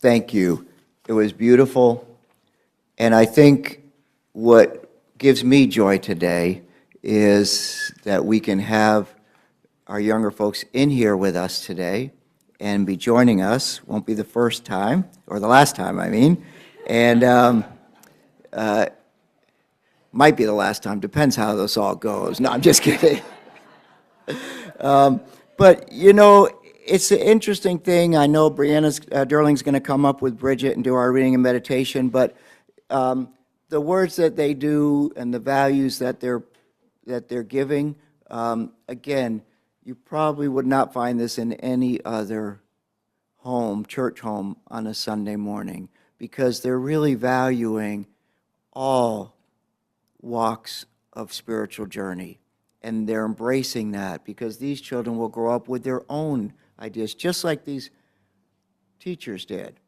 thank you. It was beautiful. And I think what gives me joy today is that we can have our younger folks in here with us today and be joining us. Won't be the first time, or the last time, I mean. And might be the last time, depends how this all goes. No, I'm just kidding. But, you know, it's an interesting thing. I know Brianna's Derling's going to come up with Bridgette and do our reading and meditation, but the words that they do and the values that they're giving, again, you probably would not find this in any other home, church home, on a Sunday morning, because they're really valuing all walks of spiritual journey. And they're embracing that because these children will grow up with their own ideas, just like these teachers did.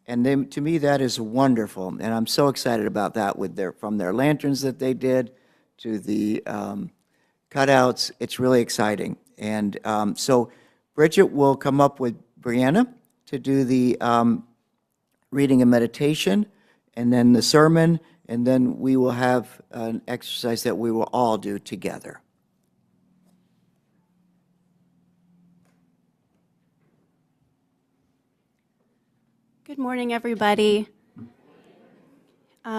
And then, to me, that is wonderful. And I'm so excited about that from their lanterns that they did to the cutouts. It's really exciting. And so Bridgette will come up with Brianna to do the reading and meditation, and then the sermon, and then we will have an exercise that we will all do together. Good morning, everybody.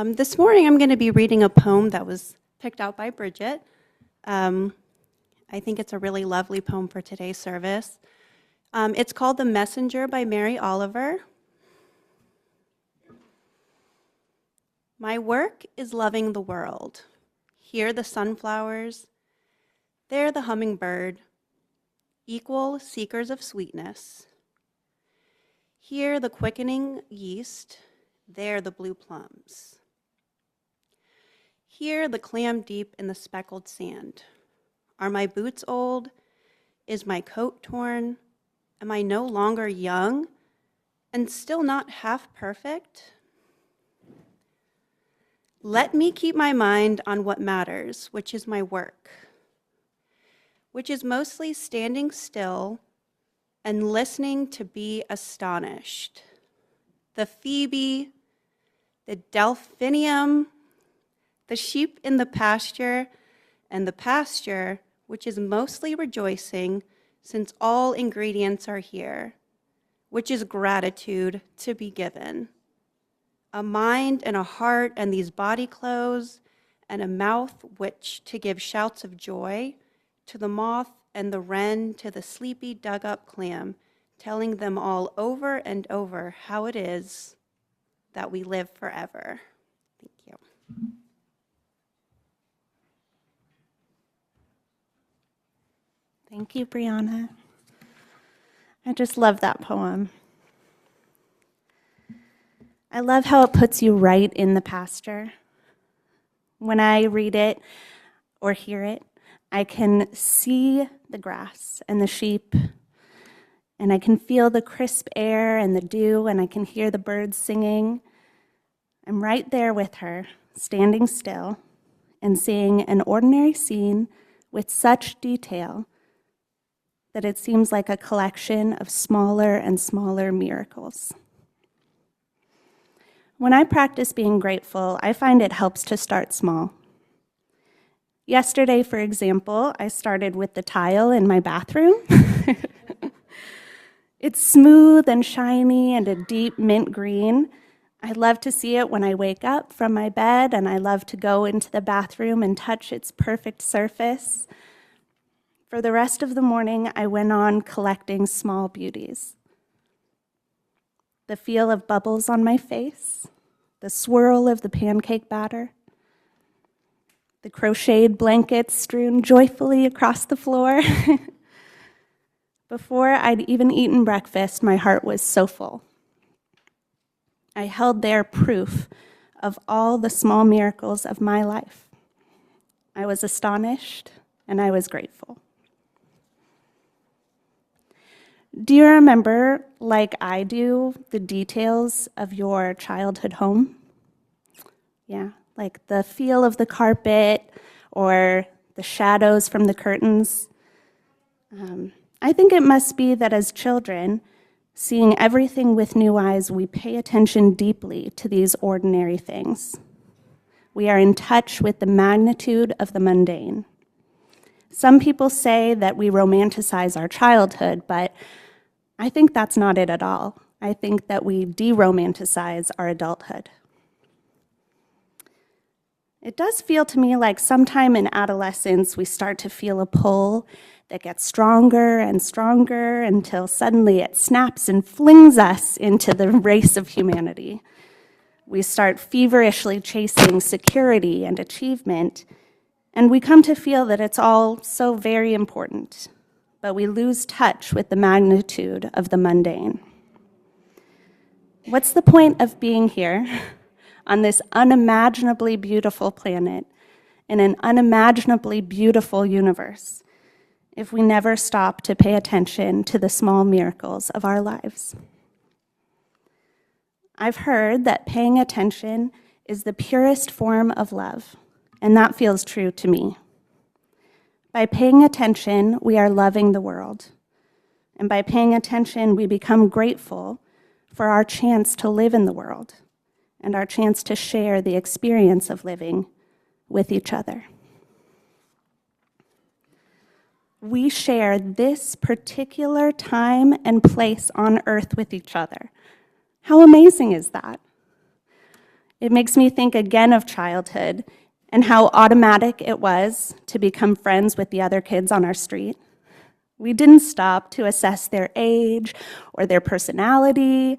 This morning I'm going to be reading a poem that was picked out by Bridgette. I think it's a really lovely poem for today's service. It's called The Messenger by Mary Oliver. My work is loving the world. Here the sunflowers, there the hummingbird, equal seekers of sweetness. Here the quickening yeast, there the blue plums. Here the clam deep in the speckled sand. Are my boots old? Is my coat torn? Am I no longer young and still not half perfect? Let me keep my mind on what matters, which is my work, which is mostly standing still and listening to be astonished. The Phoebe, the delphinium, the sheep in the pasture, and the pasture, which is mostly rejoicing since all ingredients are here, which is gratitude to be given. A mind and a heart and these body clothes, and a mouth which to give shouts of joy to the moth and the wren, to the sleepy dug-up clam, telling them all over and over how it is that we live forever. Thank you. Thank you, Brianna. I just love that poem. I love how it puts you right in the pasture. When I read it or hear it, I can see the grass and the sheep, and I can feel the crisp air and the dew, and I can hear the birds singing. I'm right there with her, standing still and seeing an ordinary scene with such detail that it seems like a collection of smaller and smaller miracles. When I practice being grateful, I find it helps to start small. Yesterday, for example, I started with the tile in my bathroom. It's smooth and shiny and a deep mint green. I love to see it when I wake up from my bed, and I love to go into the bathroom and touch its perfect surface. For the rest of the morning, I went on collecting small beauties. The feel of bubbles on my face, the swirl of the pancake batter, the crocheted blankets strewn joyfully across the floor. Before I'd even eaten breakfast, my heart was so full. I held there proof of all the small miracles of my life. I was astonished and I was grateful. Do you remember, like I do, the details of your childhood home? Yeah, like the feel of the carpet or the shadows from the curtains. I think it must be that as children, Seeing everything with new eyes, we pay attention deeply to these ordinary things. We are in touch with the magnitude of the mundane. Some people say that we romanticize our childhood, but I think that's not it at all. I think that we de-romanticize our adulthood. It does feel to me like sometime in adolescence, we start to feel a pull that gets stronger and stronger until suddenly it snaps and flings us into the race of humanity. We start feverishly chasing security and achievement, and we come to feel that it's all so very important, but we lose touch with the magnitude of the mundane. What's the point of being here on this unimaginably beautiful planet in an unimaginably beautiful universe if we never stop to pay attention to the small miracles of our lives? I've heard that paying attention is the purest form of love, and that feels true to me. By paying attention, we are loving the world. And by paying attention, we become grateful for our chance to live in the world and our chance to share the experience of living with each other. We share this particular time and place on earth with each other. How amazing is that? It makes me think again of childhood and how automatic it was to become friends with the other kids on our street. We didn't stop to assess their age or their personality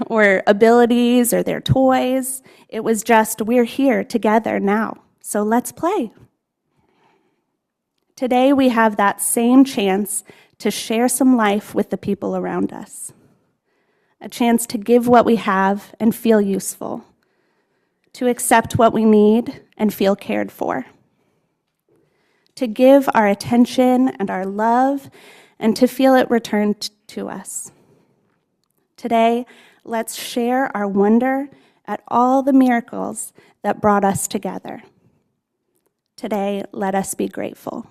or abilities or their toys. It was just, we're here together now, so let's play. Today we have that same chance to share some life with the people around us. A chance to give what we have and feel useful, to accept what we need and feel cared for, to give our attention and our love and to feel it returned to us. Today, let's share our wonder at all the miracles that brought us together. Today, let us be grateful.